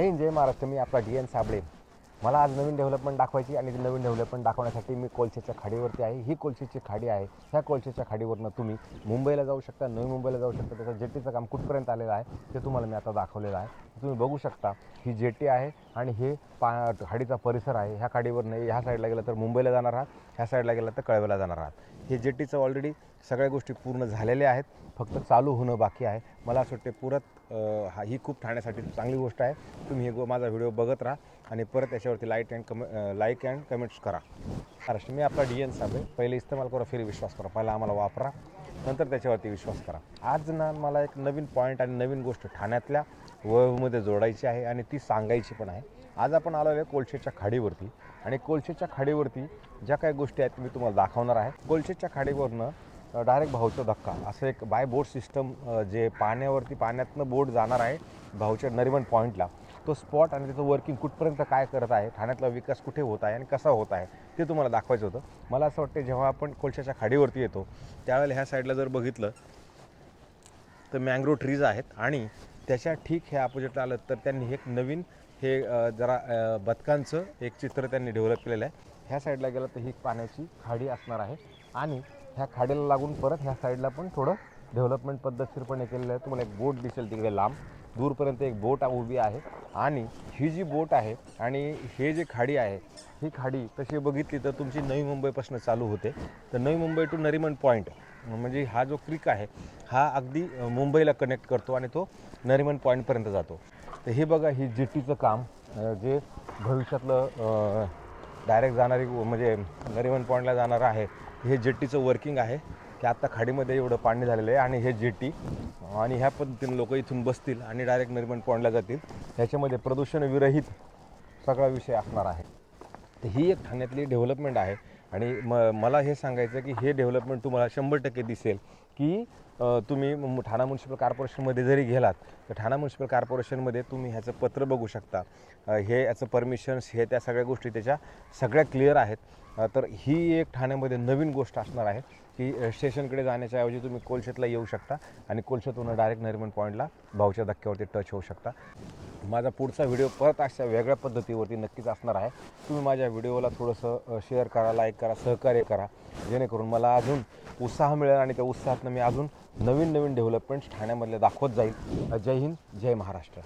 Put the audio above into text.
जय महाराष्ट्र. मी आपला DN साबळे. मला आज नवीन डेव्हलपमेंट दाखवायची आणि ती नवीन डेव्हलपमेंट दाखवण्यासाठी मी कोलशेच्या खाडीवरती आहे. ही कोलशेची खाडी आहे. ह्या कोलशेच्या खाडीवरनं तुम्ही मुंबईला जाऊ शकता, नवी मुंबईला जाऊ शकता. त्याचं जेटीचं काम कुठपर्यंत आलेलं आहे ते तुम्हाला मी आता दाखवलेलं आहे. तुम्ही बघू शकता ही जेटी आहे आणि हे खाडीचा परिसर आहे. ह्या खाडीवरनं ह्या साईडला गेलं तर मुंबईला जाणार आहात, ह्या साईडला गेलं तर कळव्याला जाणार आहात. हे जेटीचं ऑलरेडी सगळ्या गोष्टी पूर्ण झालेल्या आहेत, फक्त चालू होणं बाकी आहे. मला असं वाटते ही खूप ठाण्यासाठी चांगली गोष्ट आहे. तुम्ही हे माझा व्हिडिओ बघत राहा आणि परत त्याच्यावरती लाईक अँड कमेंट्स करा. महाराष्ट्र. मी आपला DN साबळे. पहिले इस्तेमाल करा, फिर विश्वास करा. पहिला आम्हाला वापरा, नंतर त्याच्यावरती विश्वास करा. आज ना मला एक नवीन पॉईंट आणि नवीन गोष्ट ठाण्यातल्या वळवमध्ये जोडायची आहे आणि ती सांगायची पण आहे. आज आपण आलो आहे कोलशेच्या खाडीवरती आणि कोलशेच्या खाडीवरती ज्या काही गोष्टी आहेत मी तुम्हाला दाखवणार आहे. कोलशेच्या खाडीवरनं डायरेक्ट भाऊचा धक्का असं एक बाय बोट सिस्टम जे पाण्यातनं बोट जाणार आहे भाऊच्या नरिमन पॉईंटला. तो स्पॉट आणि त्याचं वर्किंग कुठपर्यंत काय करत आहे, ठाण्यातला विकास कुठे होत आहे आणि कसा होत आहे ते तुम्हाला दाखवायचं होतं. मला असं वाटतं जेव्हा आपण कोलशेच्या खाडीवरती येतो त्यावेळेला ह्या साईडला जर बघितलं तर मँग्रोव ट्रीज आहेत आणि त्याच्या ठीक हे अपोजिटला आलं तर त्यांनी एक नवीन जरा बदकांचं एक चित्र त्यांनी डेव्हलप केलेलं आहे. ह्या साईडला गेलं तर ही पाण्याची खाडी असणार आहे आणि ह्या खाडीला लागून परत ह्या साईडला पण थोडं डेव्हलपमेंट पद्धतशीरपणे केलेलं आहे. तुम्हाला एक बोट दिसेल तिकडे लांब दूरपर्यंत एक बोट उभी आहे आणि ही जी बोट आहे आणि हे जे खाडी आहे ही खाडी तशी बघितली तर तुमची नवी मुंबईपासून चालू होते. तर नवी मुंबई टू नरिमन पॉईंट म्हणजे हा जो क्रिक आहे हा अगदी मुंबईला कनेक्ट करतो आणि तो नरिमन पॉईंटपर्यंत जातो. तर हे बघा ही जेटीचं काम जे भविष्यातलं डायरेक्ट जाणारी म्हणजे नरिमन पॉईंटला जाणारं आहे. हे जेटीचं वर्किंग आहे की आत्ता खाडीमध्ये एवढं पाणी झालेलं आहे आणि हे जेटी आणि ह्या पद्धतीने लोक इथून बसतील आणि डायरेक्ट नरिमन पॉईंटला जातील. ह्याच्यामध्ये प्रदूषणविरहित सगळा विषय असणार आहे. तर ही एक ठाण्यातली डेव्हलपमेंट आहे आणि मला हे सांगायचं की हे डेव्हलपमेंट तुम्हाला 100% दिसेल की तुम्ही ठाणा म्युन्सिपल कॉर्पोरेशनमध्ये जरी गेलात तर ठाणा म्युन्सिपल कॉर्पोरेशनमध्ये तुम्ही ह्याचं पत्र बघू शकता. याचं परमिशन्स हे त्या सगळ्या गोष्टी त्याच्या सगळ्या क्लिअर आहेत. तर ही एक ठाण्यामध्ये नवीन गोष्ट असणार आहे की स्टेशनकडे जाण्याच्या ऐवजी तुम्ही कोलशेतला येऊ शकता आणि कोलशेतून डायरेक्ट नरिमन पॉईंटला भाऊच्या धक्क्यावरती टच होऊ शकता. माझा पुढचा व्हिडिओ परत अशा वेगळ्या पद्धतीवरती नक्कीच असणार आहे. तुम्ही माझ्या व्हिडिओला थोडंसं शेअर करा, लाईक करा, सहकार्य करा, जेणेकरून मला अजून उत्साह मिळेल आणि त्या उत्साहातनं मी अजून नवीन डेव्हलपमेंट्स ठाण्यामधले दाखवत जाईल. जय हिंद, जय महाराष्ट्र.